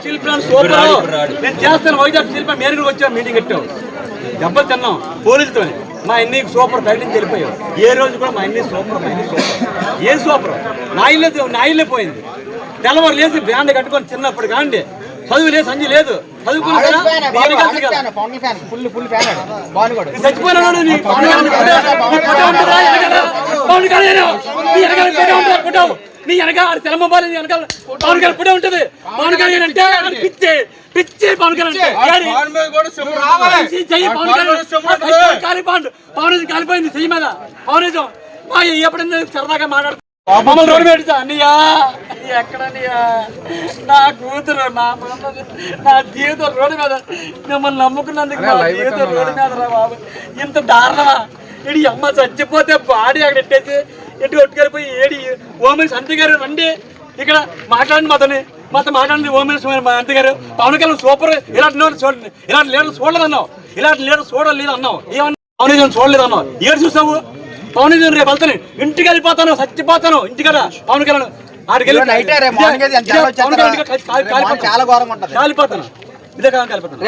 Steel plant super నేను చేస్తాను. Vizag steel plant మేము కూడా వచ్చాం, మీటింగ్ పెట్టాం, దెబ్బలు తిన్నాం పోలీసుతో. మా అన్ని సూపర్ బయట నుంచి వెళ్ళిపోయాం. ఏ రోజు కూడా మా అన్ని సూపర్, మా అన్ని సూపర్. ఏ సూపర్ నా ఇల్లే పోయింది. తెల్లవారు లేసి బ్యాండ్ కట్టుకొని చిన్నప్పుడు కాండి చదువు లేదు, సంజయ్ లేదు, చదువుకున్నాడు చచ్చిపోయినాడు. నీ వెనకాల తెలమబాలి వెనకాల పవన్ కళ్యాణ్ కూడా ఉంటది. పవన్ కళ్యాణ్ అంటే పిచ్చి పిచ్చి పవన్ కళ్యాణ్ కాలిపోయింది చెయ్యి మీద. పవనిజం ఎప్పుడైనా సరదాగా మాట్లాడుతూ మమ్మల్ని రోడ్డు పెడతా అన్నయ్యా. ఎక్కడన్నయ్యా నా కూతురు, నా జీవితం రోడ్డు మీద, మిమ్మల్ని నమ్ముకున్నందుకు నా జీవితం రోడ్డు మీద రా బాబు. ఇంత దారుణమా? ఇడి అమ్మ చచ్చిపోతే బాడీ అక్కడ ఎట్టేసి ఎటు కొట్టుకెళ్ళిపోయి ఏడి ఓమెన్స్ అంతే గారు రండి ఇక్కడ మాట్లాడండి, మాతో మాట్లాడండి. ఓమెన్స్ అంతే గారు పవన్ కళ్యాణ్ సూపర్, ఇలాంటి లీడర్ చూడండి, ఇలాంటి లీడర్ చూడలేదు అన్నావు, ఇలాంటి లీడర్ చూడలేదు అన్నావు, ఏమన్నా పవన్ చూడలేదు అన్నావు. ఏడు చూసావు పవన్ రేపు వెళ్తాను, ఇంటికి వెళ్ళిపోతాను, చచ్చిపోతాను ఇంటికాడ. పవన్ కళ్యాణ్ ఆడికి కాలిపోతాను, ఇదే కాలిపోతాను.